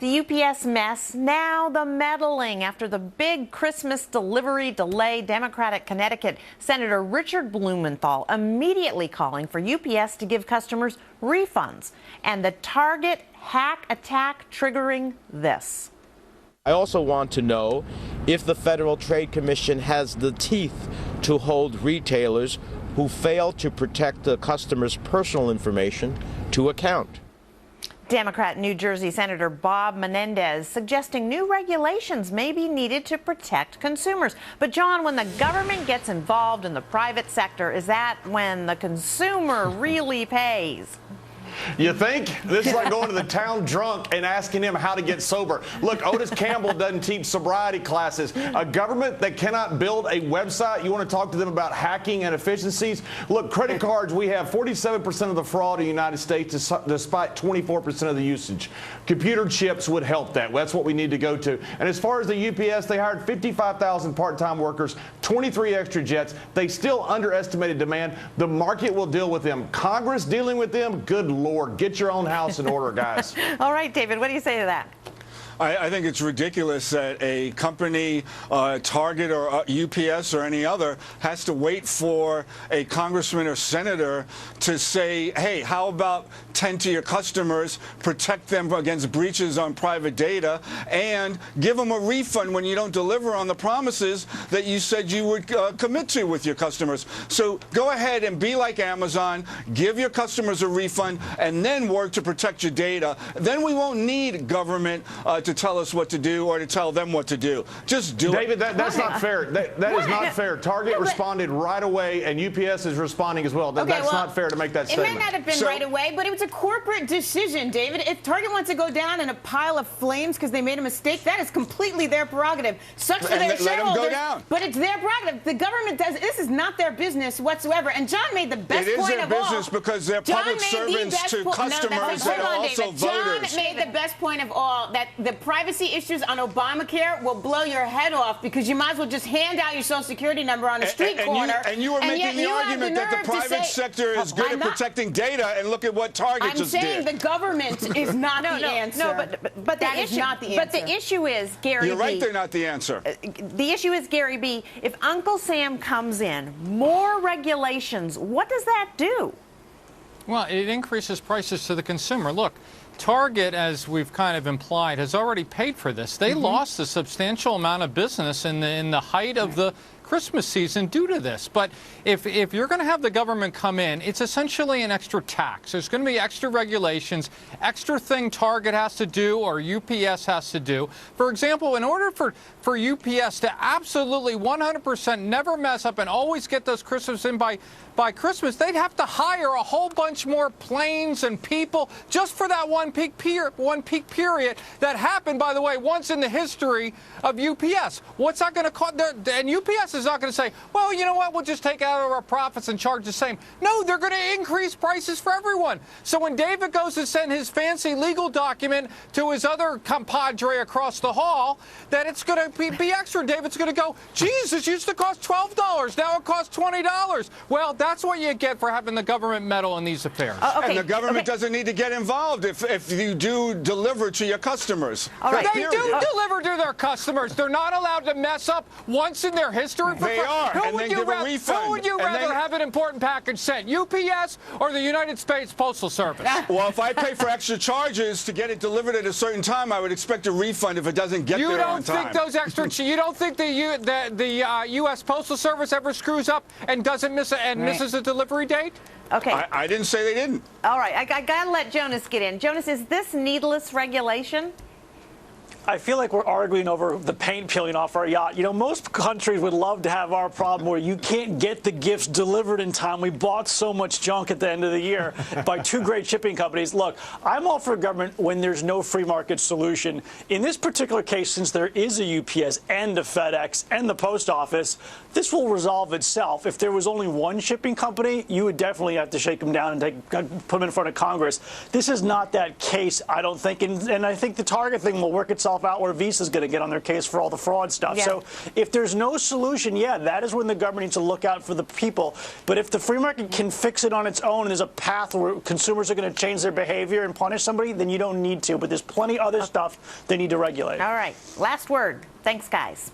The UPS mess, now the meddling after the big Christmas delivery delay. Democratic Connecticut Senator Richard Blumenthal immediately calling for UPS to give customers refunds. And the Target hack attack triggering this. I also want to know if the Federal Trade Commission has the teeth to hold retailers who fail to protect the customer's personal information to account. Democrat New Jersey Senator Bob Menendez suggesting new regulations may be needed to protect consumers. But, John, when the government gets involved in the private sector, is that when the consumer really pays? You think? This is like going to the town drunk and asking him how to get sober. Look, Otis Campbell doesn't teach sobriety classes. A government that cannot build a website, you want to talk to them about hacking and efficiencies? Look, credit cards, we have 47% of the fraud in the United States despite 24% of the usage. Computer chips would help that. That's what we need to go to. And as far as the UPS, they hired 55,000 part-time workers, 23 extra jets. They still underestimated demand. The market will deal with them. Congress dealing with them? Good Lord, get your own house in order, guys. All right, David, what do you say to that? I think it's ridiculous that a company, Target or UPS or any other, has to wait for a congressman or senator to say, hey, how about tend to your customers, protect them against breaches on private data, and give them a refund when you don't deliver on the promises that you said you would commit to with your customers. So go ahead and be like Amazon, give your customers a refund, and then work to protect your data. Then we won't need government to tell us what to do or to tell them what to do. Just do David, it. That's not fair. That is not fair. Target responded right away, and UPS is responding as well. That's not fair to make that statement. It may not have been right away, but it was a corporate decision, David. If Target wants to go down in a pile of flames because they made a mistake, that is completely their prerogative. Sucks for their shareholders, but it's their prerogative. The government does. This is not their business whatsoever. And John made the best point of all. It is their business because they're public servants to customers that are also voters. John made the best point of all, that the privacy issues on Obamacare will blow your head off because you might as well just hand out your Social Security number on a street corner. And you were making the argument that the private sector is good at protecting data, and look at what Target just did. I'm saying the government is not the answer. No, but that is not the answer. But the issue is, Gary You're right, they're not the answer. The issue is, Gary B., if Uncle Sam comes in, more regulations, what does that do? Well, it increases prices to the consumer. Look, Target, as we've kind of implied, has already paid for this. They lost a substantial amount of business in the height of the Christmas season due to this. But if you're going to have the government come in, it's essentially an extra tax. There's going to be extra regulations, extra thing Target has to do or UPS has to do. For example, in order for UPS to absolutely 100% never mess up and always get those Christmas in by Christmas, they'd have to hire a whole bunch more planes and people just for that one peak period that happened, by the way, once in the history of UPS. What's that going to cost? And UPS is not going to say, well, you know what, we'll just take out our profits and charge the same. No, they're going to increase prices for everyone. So when David goes to send his fancy legal document to his other compadre across the hall, that it's going to be extra. David's going to go, geez, this used to cost $12. Now it costs $20. Well, that's what you get for having the government meddle in these affairs. And the government doesn't need to get involved if you do deliver to your customers. They do deliver to their customers. They're not allowed to mess up once in their history. They are, and then give a refund. Who would you rather have an important package sent, UPS or the United States Postal Service? Well, if I pay for extra charges to get it delivered at a certain time, I would expect a refund if it doesn't get there on time. You don't think the U.S. Postal Service ever screws up and doesn't misses a delivery date? Okay. I didn't say they didn't. All right. I got to let Jonas get in. Jonas, is this needless regulation? I feel like we're arguing over the paint peeling off our yacht. You know, most countries would love to have our problem where you can't get the gifts delivered in time. We bought so much junk at the end of the year by two great shipping companies. Look, I'm all for government when there's no free market solution. In this particular case, since there is a UPS and a FedEx and the post office, this will resolve itself. If there was only one shipping company, you would definitely have to shake them down and put them in front of Congress. This is not that case, I don't think. And I think the Target thing will work itself itself out where Visa's going to get on their case for all the fraud stuff. Yeah. So if there's no solution, yeah, that is when the government needs to look out for the people. But if the free market can fix it on its own and there's a path where consumers are going to change their behavior and punish somebody, then you don't need to. But there's plenty of other stuff they need to regulate. All right. Last word. Thanks, guys.